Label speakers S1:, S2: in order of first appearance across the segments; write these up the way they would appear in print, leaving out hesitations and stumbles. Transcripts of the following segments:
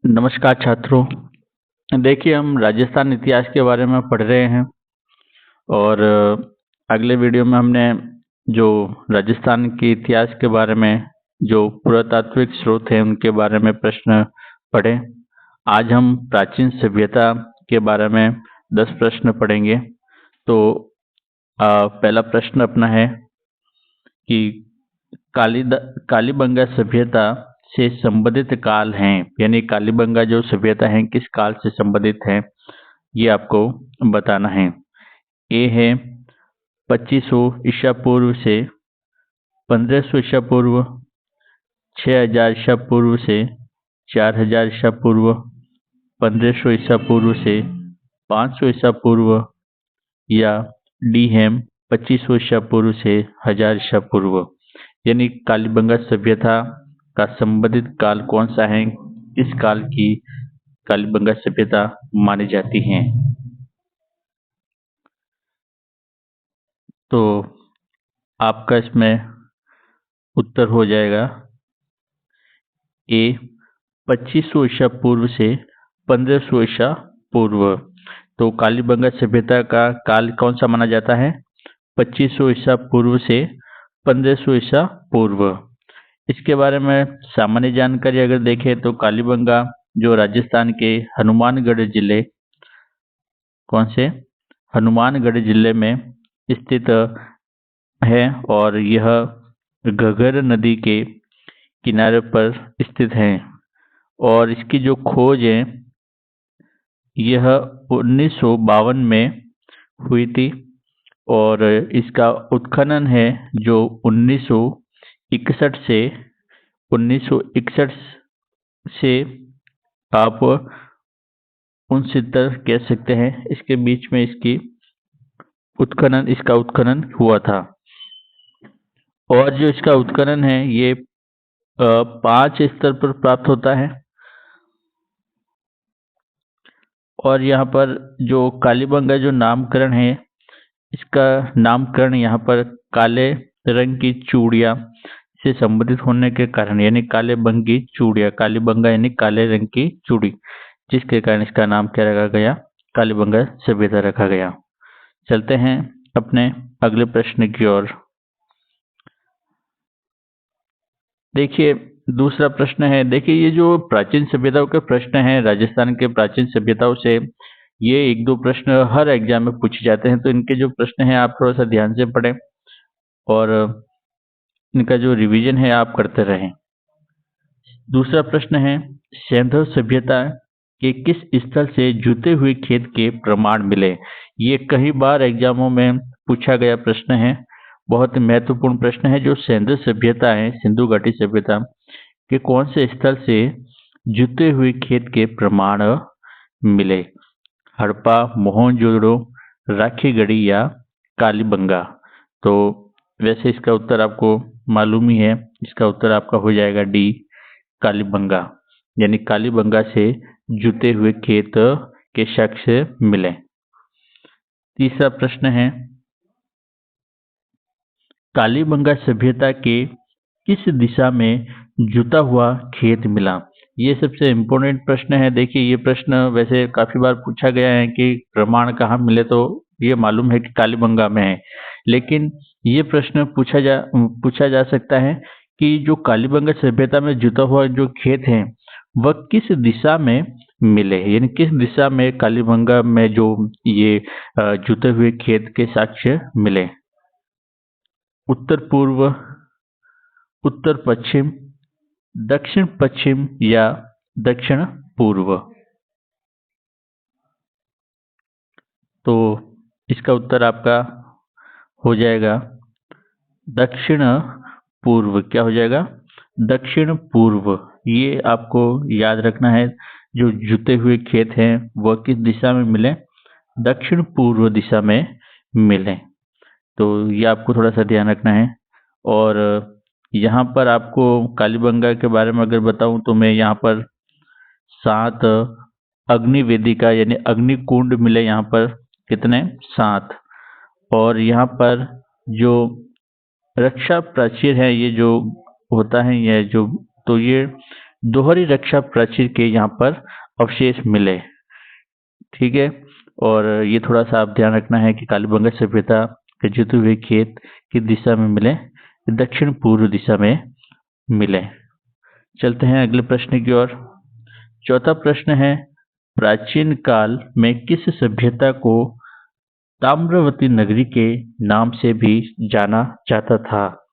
S1: नमस्कार छात्रों। देखिए, हम राजस्थान इतिहास के बारे में पढ़ रहे हैं और अगले वीडियो में हमने जो राजस्थान के इतिहास के बारे में जो पुरातात्विक स्रोत हैं उनके बारे में प्रश्न पढ़े। आज हम प्राचीन सभ्यता के बारे में 10 प्रश्न पढ़ेंगे। तो पहला प्रश्न अपना है कि कालीबंगा सभ्यता से संबंधित काल हैं, यानी कालीबंगा जो सभ्यता है किस काल से संबंधित है, ये आपको बताना है। ए है 2500 ईसा पूर्व से 1500 ईसा पूर्व, 6000 ईसा पूर्व से 4000 ईसा पूर्व, 1500 ईसा पूर्व से 500 ईसा पूर्व, या डी है 2500 ईसा पूर्व से 1000 ईसा पूर्व। यानी कालीबंगा सभ्यता का संबंधित काल कौन सा है, इस काल की कालीबंगा सभ्यता मानी जाती है। तो आपका इसमें उत्तर हो जाएगा ए 2500 ईसा पूर्व से 1500 ईसा पूर्व। तो कालीबंगा सभ्यता का काल कौन सा माना जाता है, 2500 ईसा पूर्व से 1500 ईसा पूर्व। इसके बारे में सामान्य जानकारी अगर देखें तो कालीबंगा जो राजस्थान के हनुमानगढ़ जिले, कौन से हनुमानगढ़ जिले में स्थित है और यह घग्गर नदी के किनारे पर स्थित है। और इसकी जो खोज है यह 1952 में हुई थी और इसका उत्खनन है जो 1961 से आप 69 कह सकते हैं, इसके बीच में इसका उत्खनन हुआ था। और जो इसका उत्खनन है ये 5 स्तर पर प्राप्त होता है। और यहाँ पर जो कालीबंगा जो नामकरण है, इसका नामकरण यहाँ पर काले रंग की चूड़िया से संबंधित होने के कारण, यानी कालेबंगी चूड़िया, कालीबंगा यानी काले रंग की चूड़ी, जिसके कारण इसका नाम क्या रखा गया, कालीबंगा सभ्यता रखा गया। चलते हैं अपने अगले प्रश्न की ओर। देखिए, दूसरा प्रश्न है, देखिए ये जो प्राचीन सभ्यताओं के प्रश्न हैं राजस्थान के प्राचीन सभ्यताओं से, ये 1-2 प्रश्न हर एग्जाम में पूछे जाते हैं। तो इनके जो प्रश्न हैं आप थोड़ा सा ध्यान से पढ़ें और इनका जो रिवीजन है आप करते रहें। दूसरा प्रश्न है, सैंधव सभ्यता के किस स्थल से जुते हुए खेत के प्रमाण मिले। ये कई बार एग्जामों में पूछा गया प्रश्न है, बहुत महत्वपूर्ण प्रश्न है। जो सैंधव सभ्यता है, सिंधु घाटी सभ्यता के कौन से स्थल से जुते हुए खेत के प्रमाण मिले, हड़प्पा, मोहनजोदड़ो, राखीगढ़ी या कालीबंगा। तो वैसे इसका उत्तर आपको मालूम ही है, इसका उत्तर आपका हो जाएगा डी, कालीबंगा, यानी कालीबंगा से जुते हुए खेत के साक्ष्य मिले। तीसरा प्रश्न है, कालीबंगा सभ्यता के किस दिशा में जुता हुआ खेत मिला। ये सबसे इम्पोर्टेंट प्रश्न है। देखिए, ये प्रश्न वैसे काफी बार पूछा गया है कि प्रमाण कहाँ मिले, तो ये मालूम है कि कालीबंगा में है, लेकिन ये प्रश्न पूछा जा सकता है कि जो कालीबंगा सभ्यता में जुता हुआ जो खेत है वह किस दिशा में मिले, यानी किस दिशा में कालीबंगा में जो ये जुते हुए खेत के साक्ष्य मिले। उत्तर पूर्व, उत्तर पश्चिम, दक्षिण पश्चिम या दक्षिण पूर्व। तो इसका उत्तर आपका हो जाएगा दक्षिण पूर्व। क्या हो जाएगा, दक्षिण पूर्व। ये आपको याद रखना है, जो जुते हुए खेत हैं वह किस दिशा में मिले, दक्षिण पूर्व दिशा में मिले। तो ये आपको थोड़ा सा ध्यान रखना है। और यहाँ पर आपको कालीबंगा के बारे में अगर बताऊं तो मैं यहाँ पर 7 अग्निवेदिका यानी अग्निकुंड मिले, यहाँ पर कितने, 7। और यहाँ पर जो रक्षा प्राचीर है, ये जो होता है, ये जो, तो ये दोहरी रक्षा प्राचीर के यहाँ पर अवशेष मिले। ठीक है, और ये थोड़ा सा आप ध्यान रखना है कि कालीबंगा सभ्यता के जुते हुए खेत की दिशा में मिले, दक्षिण पूर्व दिशा में मिले। चलते हैं अगले प्रश्न की ओर। चौथा प्रश्न है, प्राचीन काल में किस सभ्यता को ताम्रवती नगरी के नाम से भी जाना जाता था?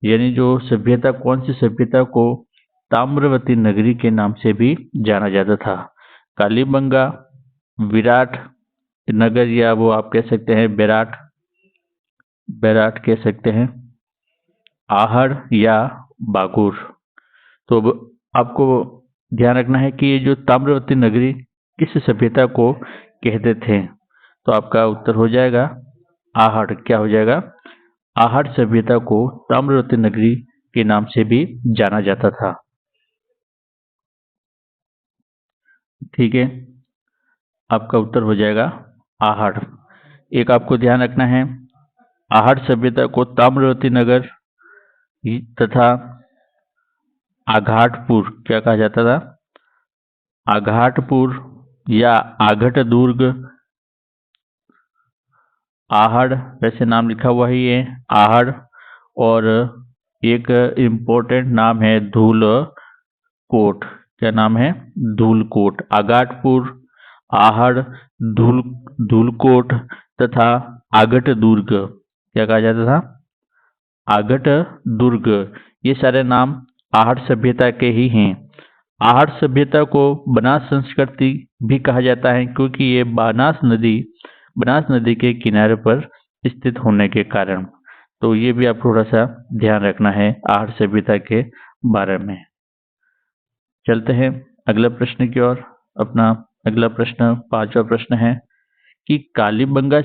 S1: यानी जो सभ्यता, कौन सी सभ्यता को ताम्रवती नगरी के नाम से भी जाना जाता था? कालीबंगा, विराट नगर, या वो आप कह सकते हैं बेराट कह सकते हैं, आहड़ या बागुर। तो अब आपको ध्यान रखना है कि ये जो ताम्रवती नगरी किस सभ्यता को कहते थे? तो आपका उत्तर हो जाएगा आहड़। क्या हो जाएगा? आहड़ सभ्यता को ताम्रवती नगरी के नाम से भी जाना जाता था। ठीक है, आपका उत्तर हो जाएगा आहड़। एक आपको ध्यान रखना है, आहड़ सभ्यता को ताम्रवती नगर तथा आघाटपुर क्या कहा जाता था? आघाटपुर या आघट दुर्ग, आहड़ वैसे नाम लिखा हुआ ही है आहड़, और एक इम्पोर्टेंट नाम है धूलकोट। क्या नाम है? धूलकोट। आघाटपुर, आहड़, धूलकोट तथा आगट दुर्ग क्या कहा जाता था? आगट दुर्ग। ये सारे नाम आहड़ सभ्यता के ही हैं। आहड़ सभ्यता को बनास संस्कृति भी कहा जाता है, क्योंकि ये बनास नदी के किनारे पर स्थित होने के कारण। तो ये भी आप थोड़ा सा ध्यान रखना है आहड़ सभ्यता के बारे में। चलते हैं अगला प्रश्न की ओर। अपना अगला प्रश्न, पांचवा प्रश्न है कि कालीबंगा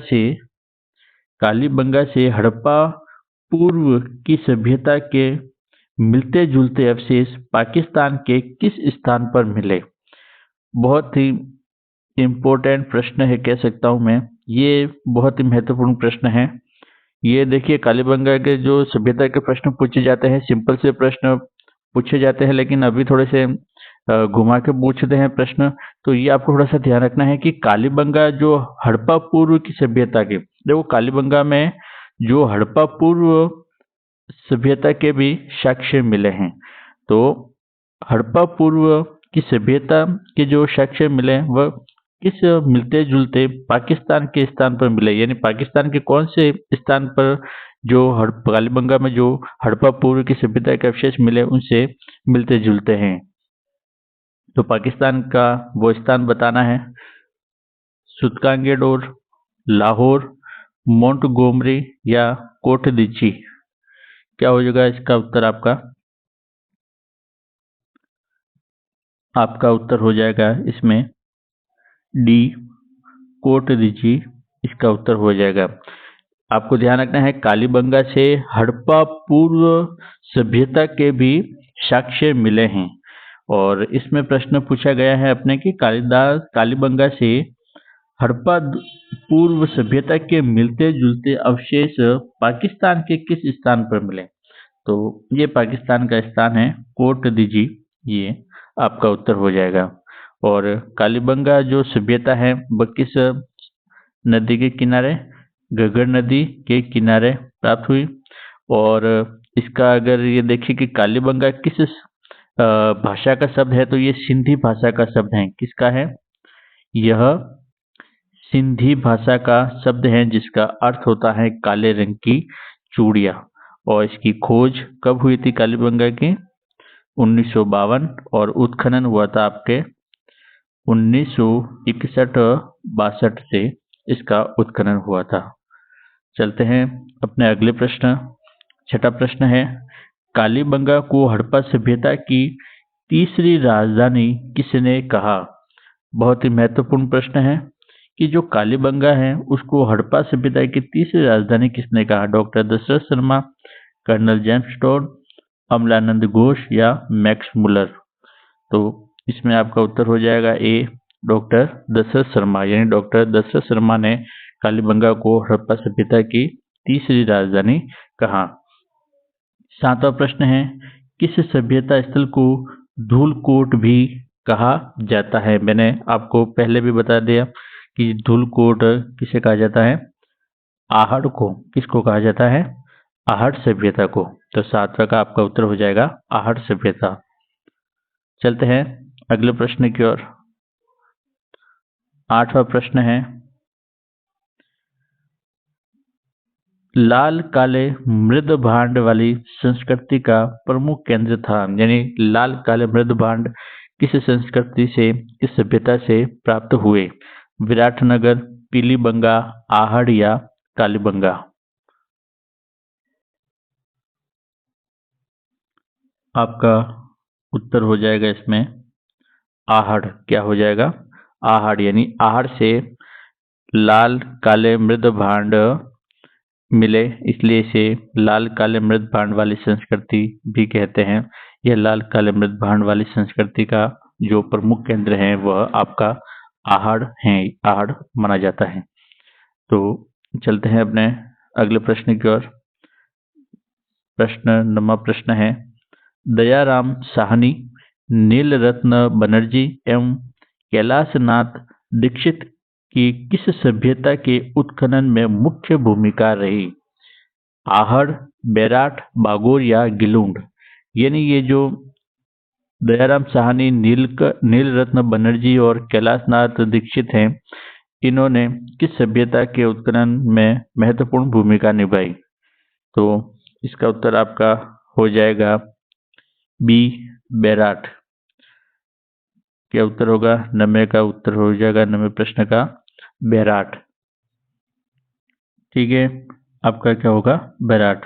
S1: से हड़प्पा पूर्व की सभ्यता के मिलते जुलते अवशेष पाकिस्तान के किस स्थान पर मिले? बहुत ही इम्पोर्टेंट प्रश्न है कह सकता हूं मैं, ये बहुत ही महत्वपूर्ण प्रश्न है। ये देखिए, कालीबंगा के जो सभ्यता के प्रश्न पूछे जाते हैं, सिंपल से प्रश्न पूछे जाते हैं, लेकिन अभी थोड़े से घुमा के पूछते हैं प्रश्न। तो ये आपको थोड़ा सा ध्यान रखना है कि कालीबंगा जो हड़प्पा पूर्व की सभ्यता के, देखो कालीबंगा में जो हड़प्पा पूर्व सभ्यता के भी साक्ष्य मिले हैं। तो हड़प्पा पूर्व की सभ्यता के जो साक्ष्य मिले वह किस मिलते जुलते पाकिस्तान के स्थान पर मिले? यानी पाकिस्तान के कौन से स्थान पर जो कालीबंगा में जो हड़प्पा पूर्व की सभ्यता के अवशेष मिले उनसे मिलते जुलते हैं? तो पाकिस्तान का वो स्थान बताना है। सुतकांगेडोर, लाहौर, मोंटगोमरी या कोटदीची। क्या हो जाएगा इसका उत्तर? आपका उत्तर हो जाएगा इसमें डी, कोटदीची इसका उत्तर हो जाएगा। आपको ध्यान रखना है, कालीबंगा से हड़प्पा पूर्व सभ्यता के भी साक्ष्य मिले हैं। और इसमें प्रश्न पूछा गया है अपने कि कालीबंगा से हड़प्पा पूर्व सभ्यता के मिलते जुलते अवशेष पाकिस्तान के किस स्थान पर मिले? तो ये पाकिस्तान का स्थान है कोटदीजी, ये आपका उत्तर हो जाएगा। और कालीबंगा जो सभ्यता है वह किस नदी के किनारे? घग्गर नदी के किनारे प्राप्त हुई। और इसका अगर ये देखिए कि कालीबंगा किस भाषा का शब्द है, तो ये सिंधी भाषा का शब्द है। किसका है? यह सिंधी भाषा का शब्द है, जिसका अर्थ होता है काले रंग की चूड़ियाँ। और इसकी खोज कब हुई थी कालीबंगा की? 1952, और उत्खनन हुआ था आपके 1961-62 से इसका उत्खनन हुआ था। चलते हैं अपने अगले प्रश्न। छठा प्रश्न है, कालीबंगा को हड़प्पा सभ्यता की तीसरी राजधानी किसने कहा? बहुत ही महत्वपूर्ण प्रश्न है कि जो कालीबंगा है उसको हड़प्पा सभ्यता की तीसरी राजधानी किसने कहा? Doctor Dashrath Sharma, colonel James Tod, Amlanand Ghosh या मैक्स मुलर। तो इसमें आपका उत्तर हो जाएगा ए, डॉक्टर दशरथ शर्मा। यानी डॉक्टर दशरथ शर्मा ने कालीबंगा को हड़प्पा सभ्यता की तीसरी राजधानी कहा। सातवां प्रश्न है, किस सभ्यता स्थल को धूलकोट भी कहा जाता है। मैंने आपको पहले भी बता दिया कि धूलकोट किसे कहा जाता है, आहड़ को। किसको कहा जाता है, आहड़ सभ्यता को। तो 7वां का आपका उत्तर हो जाएगा आहड़ सभ्यता। चलते हैं अगले प्रश्न की ओर। 8वां प्रश्न है, लाल काले मृद भांड वाली संस्कृति का प्रमुख केंद्र था। यानी लाल काले मृद भांड किस संस्कृति से, किस सभ्यता से प्राप्त हुए, विराटनगर, पीलीबंगा, आहड़ या कालीबंगा। आपका उत्तर हो जाएगा इसमें आहड़। क्या हो जाएगा, आहड़। यानी आहड़ से लाल काले मृद भांड मिले, इसलिए इसे लाल काले मृद भांड वाली संस्कृति भी कहते हैं। यह लाल काले मृद भांड वाली संस्कृति का जो प्रमुख केंद्र है वह आपका आहड़ है, आहड़ माना जाता है। तो चलते हैं अपने अगले प्रश्न की ओर। प्रश्न है, दयाराम साहनी, नीलरत्न बनर्जी एवं कैलाशनाथ दीक्षित की किस सभ्यता के उत्खनन में मुख्य भूमिका रही, आहड़, बेराट, बागोर या गिलूंड। यानी ये जो दयाराम साहनी, नीलरत्न बनर्जी और कैलाशनाथ दीक्षित हैं, इन्होंने किस सभ्यता के उत्खनन में महत्वपूर्ण भूमिका निभाई। तो इसका उत्तर आपका हो जाएगा बी, बेराट। क्या उत्तर होगा, 90 का उत्तर हो जाएगा, 90 प्रश्न का बेराट। ठीक है, आपका क्या होगा, बेराट।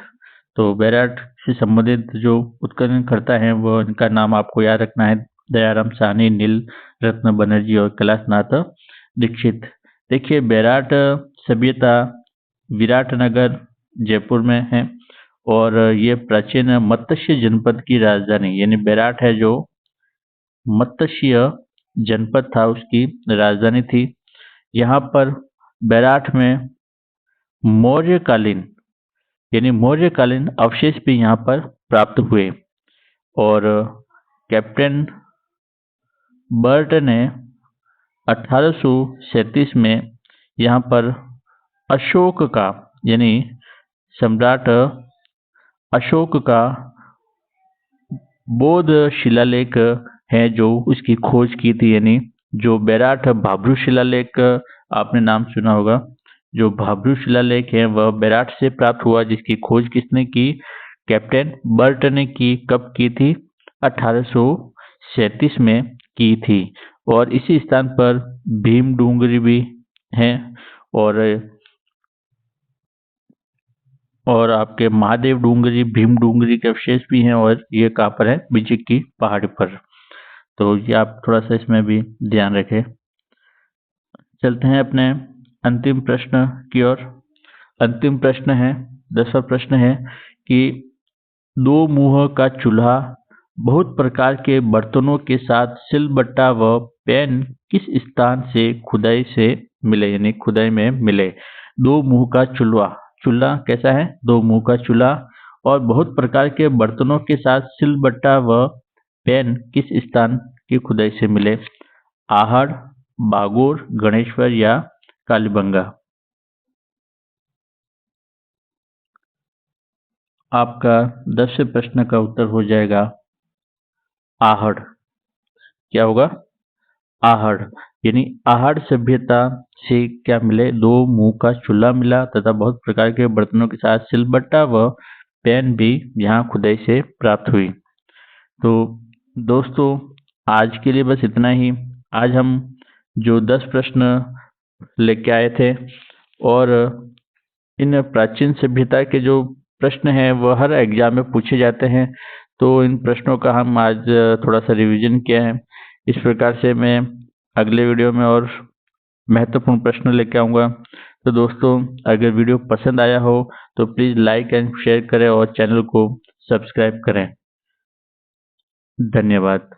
S1: तो बेराट से संबंधित जो उत्खनन करता है वो, इनका नाम आपको याद रखना है, दयाराम साहनी, नील रत्न बनर्जी और कैलाशनाथ दीक्षित। देखिए, बेराट सभ्यता विराटनगर जयपुर में है और ये प्राचीन मत्स्य जनपद की राजधानी, यानी बेराट है जो मत्स्य जनपद था उसकी राजधानी थी। यहाँ पर बेराट में मौर्यकालीन, यानी मौर्यकालीन अवशेष भी यहाँ पर प्राप्त हुए और कैप्टन बर्ट ने 1837 में यहाँ पर अशोक का, यानी सम्राट अशोक का बौद्ध शिलालेख है जो उसकी खोज की थी। यानी जो बेराट भाब्रू शिलालेख आपने नाम सुना होगा, जो भाब्रू शिलालेख है वह बेराट से प्राप्त हुआ, जिसकी खोज किसने की, कैप्टन बर्ट ने की। कब की थी, 1837 में की थी। और इसी स्थान पर भीम डूंगरी भी है और आपके महादेव डूंगरी, भीम डूंगरी के अवशेष भी हैं और ये कहाँ पर है, बिजिक की पहाड़ी पर। तो ये आप थोड़ा सा इसमें भी ध्यान रखें। चलते हैं अपने अंतिम प्रश्न की ओर। अंतिम प्रश्न है, 10वां प्रश्न है कि दो मुंह का चूल्हा बहुत प्रकार के बर्तनों के साथ सिलबट्टा व पैन किस स्थान से खुदाई से मिले, यानी खुदाई में मिले। दो मुंह का चूल्हा, चूल्हा कैसा है, दो मुंह का चूल्हा और बहुत प्रकार के बर्तनों के साथ सिलबट्टा व पैन किस स्थान की खुदाई से मिले, आहड़, बागोर, गणेश्वर या कालीबंगा। आपका 10वें प्रश्न का उत्तर हो जाएगा आहड़। क्या होगा, आहड़। यानी आहड़ सभ्यता से क्या मिले, दो मुंह का चूल्हा मिला तथा बहुत प्रकार के बर्तनों के साथ सिलबट्टा व पैन भी यहाँ खुदाई से प्राप्त हुई। तो दोस्तों, आज के लिए बस इतना ही। आज हम जो 10 प्रश्न लेके आए थे और इन प्राचीन सभ्यता के जो प्रश्न हैं वह हर एग्जाम में पूछे जाते हैं। तो इन प्रश्नों का हम आज थोड़ा सा रिवीजन किया है। इस प्रकार से मैं अगले वीडियो में और महत्वपूर्ण प्रश्न लेके आऊँगा। तो दोस्तों, अगर वीडियो पसंद आया हो तो प्लीज़ लाइक एंड शेयर करें और चैनल को सब्सक्राइब करें। धन्यवाद।